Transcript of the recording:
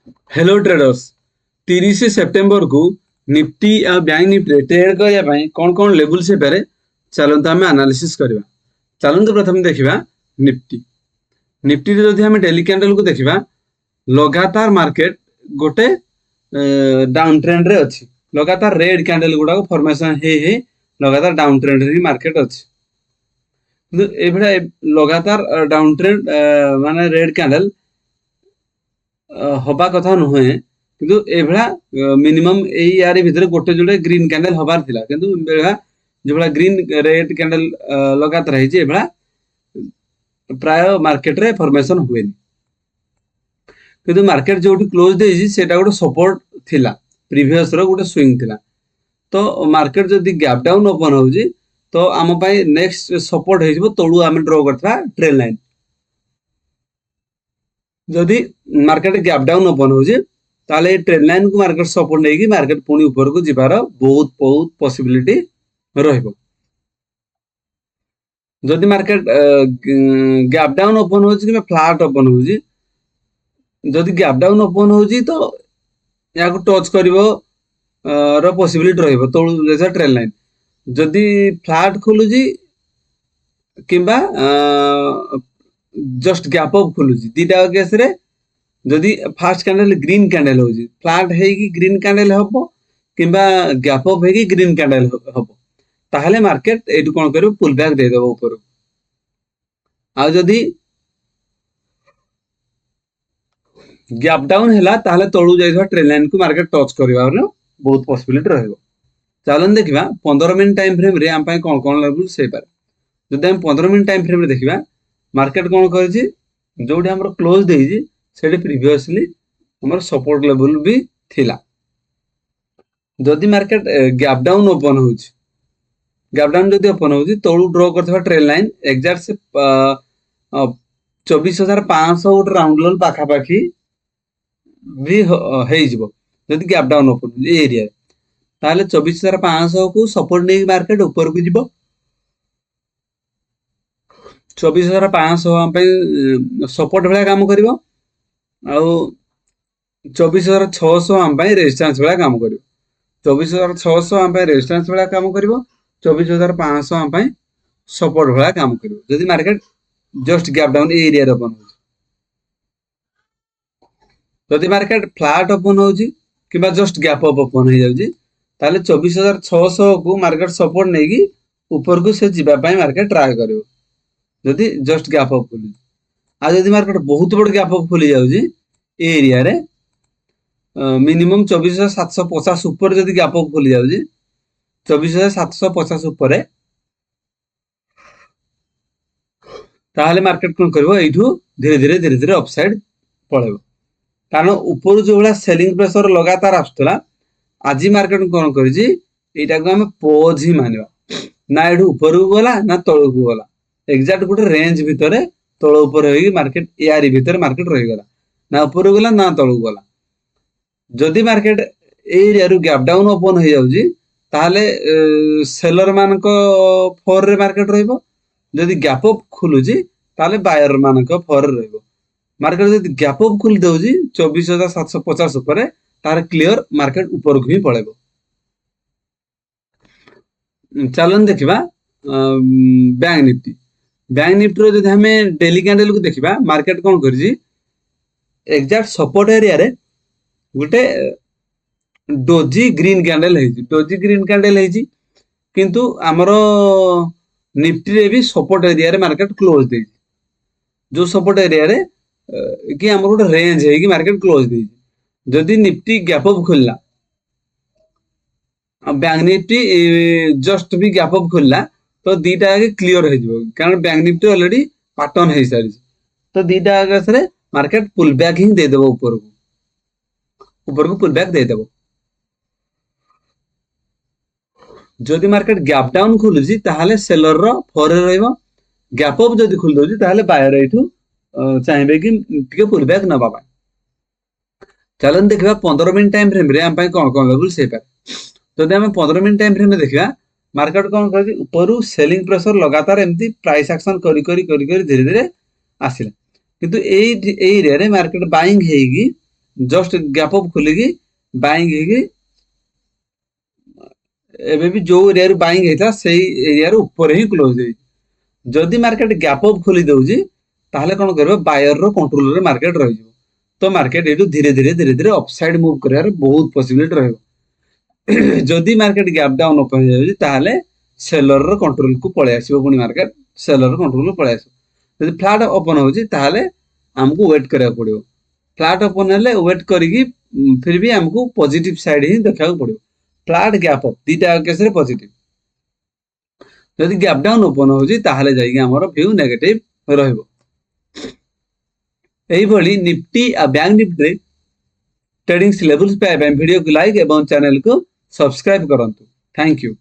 Hello traders 30 September को Nifty आ bank Nifty trade करने कौन कौन लेवल से पारे चलते आम एनालिसिस करवा। चलते प्रथम देखा निफ्टी। निफ्टी जदि आम डेली कैंडल को देखा लगातार मार्केट गोटे डाउन ट्रेंड रे अच्छी। लगातार रेड कैंडल गुड़ाक फॉर्मेशन हे लगातार डाउन ट्रेंड रे मार्केट अच्छी। लगातार डाउन ट्रेंड माने रेड कैंडल हवा कथा नुहे किंतु एभला मिनिमम एई यारी भितर गोटे जोड़े ग्रीन कैंडल हबार थिला किंतु एभला जो ग्रीन रेड कैंडल लगातार है एभला प्राय मार्केट रे फॉर्मेशन हुएनी किंतु मार्केट जो क्लोज देछि सेटा गोटे सपोर्ट थिला प्रीवियस रो गोटे स्विंग थिला। तो मार्केट जदी गैप डाउन ओपन होउजी तो आम पाई नेक्स्ट सपोर्ट हेजिबो तळु आमे ड्रॉ करथबा ट्रेल लाइन। जदि मार्केट गैप डाउन ओपन हो ताले ट्रेंड लाइन को मार्केट सपोर्ट नहीं मार्केट पुणी ऊपर को जीवार बहुत बहुत पॉसिबिलिटी रहिबो। जदि मार्केट गैप डाउन ओपन हो कि फ्लैट ओपन हो जदि गैप डाउन ओपन हो तो या टच करिवो रो पॉसिबिलिटी रहिबो तळु जैसा ट्रेंड लाइन। जदि फ्लैट खोलुजी किंबा जस्ट गैप अप खोलुजी दीटा केस रे जदि फास्ट कैंडल ग्रीन कैंडल हो फ्लैट है ग्रीन कैंडल हम किंबा गैप अप है ग्रीन कैंडल हम ताहले मार्केट एटू कौन कर पुल बैक दे देबो ऊपर। आ जदि गैप डाउन हैला ताहले तळु जाइथवा ट्रेंड लाइन को मार्केट टच करबार बहुत पॉसिबिलिटी रहइबो। चलन देखिबा 15 मिनट टाइम फ्रेम रे हम पय कोन कोन लेवल से पारे। जदि हम 15 मिनट टाइम फ्रेम रे देखिबा मार्केट कोन करछि जोडी हमर क्लोज देछि सेठी प्रीवियसली हमर सपोर्ट लेवल भी थिला। जदि मार्केट गैप डाउन ओपन होछि गैप डाउन जदि ओपन होछि तळु ड्रॉ करथबा ट्रेल लाइन एग्जैक्ट से 24500 गोटे राउंड लेवल पाखा पाखी भी हे जिवो। जदि गैप डाउन ओपन ए एरिया ताले 24500 को सपोर्ट नै मार्केट ऊपर को जिवो। 24500 हम पे सपोर्ट भला काम करिवो आ 24600 हम पे रेजिस्टेंस भला काम करिवो। 24600 हम पे रेजिस्टेंस भला काम करिवो 24500 हम पे सपोर्ट भला काम करिवो। जदि market just gap down area रे ओपन हो जदि मार्केट फ्लैट ओपन हो किबा जस्ट गैप अप ओपन हो जाउजी ताले 24600 को मार्केट सपोर्ट नै की ऊपर को से जिबा पय मार्केट ट्राई करिवो। जदि जस्ट गैप अप खोली आ जदि मार्केट बहुत बड़ गैप अप खोली जाउजी एरिया रे मिनिमम 24750 ऊपर जदि गैप अप खोली जाउजी 24750 ऊपर ताहले मार्केट कोन करबो एठू धीरे धीरे अपसाइड पळेबो। कारण ऊपर जो बड़ा सेलिंग प्रेशर लगातार आस्तला आज मार्केट कोन करजी एटा को हम पॉज ही मानबा ना एठू ऊपर को गला ना तळ को गला एग्जैक्ट गोटे रेंज भितरे तळ ऊपर होई मार्केट एआरी भितरे मार्केट रही गला ना ऊपर गला ना तळ गला। जदि मार्केट एरिया रु गैप डाउन ओपन हो जाउजी ताहले सेलर मान को फोर रे मार्केट रहइबो। जदि गैप अप खुलुजी ताहले बायर मान को फोर रहइबो। मार्केट जदि गैप अप खुल दउजी 24750 ऊपर तार क्लियर मार्केट ऊपर को ही पळेबो। चलन देखिबा बैंक निफ्टी। बैंक निफ्टी रो जदि हमें डेली कैंडल को देखिबा मार्केट कोन करजी एग्जैक्ट सपोर्ट एरिया रे गुटे doji green candle hazy. Doji green candle hazy किंतु हमरो निफ्टी रे भी सपोर्ट एरिया रे मार्केट क्लोज देजी। जो सपोर्ट एरिया रे कि हमरो गोटे रेंज है कि मार्केट क्लोज देजी। जदि निफ्टी गैप अप खोलला बैंक निफ्टी जस्ट भी गैप अप खोलला तो दीटा आगे क्लियर हो जिवो कारण बैंक निफ्टी ऑलरेडी पैटर्न हे सारी। तो दीटा आगे से मार्केट पुल बैक ही दे देबो ऊपर को पुल बैक दे देबो। जदि मार्केट गैप डाउन खुलुजी ताहले सेलर रो फोर रे रहइबो। गैप अप जदि खुल दोजी ताहले बायर एठू चाहेबे कि टिके पुल बैक न बाबा। चलन देखिबा 15 मिनट टाइम फ्रेम रे हम पय कोन कोन लेवल से पार। जदि हम 15 मिनट टाइम फ्रेम में देखिबा मार्केट कोन करजी ऊपर सेलिंग प्रेशर लगातार एमती प्राइस एक्शन करी धीरे धीरे आसिला किंतु एरिया रे मार्केट बाइंग हेगी जस्ट गैप अप खोलिकी बाइंग हेकी एबे भी जो एरिया बाइंग होता से एरिया ऊपर ही क्लोज हो जदि मार्केट गैप अप खोली दउजी ताहले कोन करबो बायर रो कंट्रोल रे मार्केट रहि जिवो तो मार्केट एटू धीरे धीरे धीरे धीरे अपसाइड मूव करियार बहुत पॉसिबिलिटी रहबो जदि मार्केट गैप डाउन ओपन हो जाउजी ताहले सेलर रो कंट्रोल को पळे आसीबो पुनी मार्केट सेलर रो कंट्रोल को पळे आसीबो जदि फ्लैट ओपन होजी ताहले हमको वेट करिया पड़िबो फ्लैट ओपन हेले वेट करिकी फिर भी हमको पॉजिटिव साइड ही देखा पड़िबो फ्लैट गैप अप दीटा केस रे पॉजिटिव जदि गैप डाउन ओपन होजी ताहले जाइए हमर व्यू नेगेटिव रहइबो एही भली निफ्टी आ बैंक निफ्टी ट्रेडिंग लेवल्स पे वीडियो को लाइक एवं चैनल को सब्सक्राइब करंतु थैंक यू।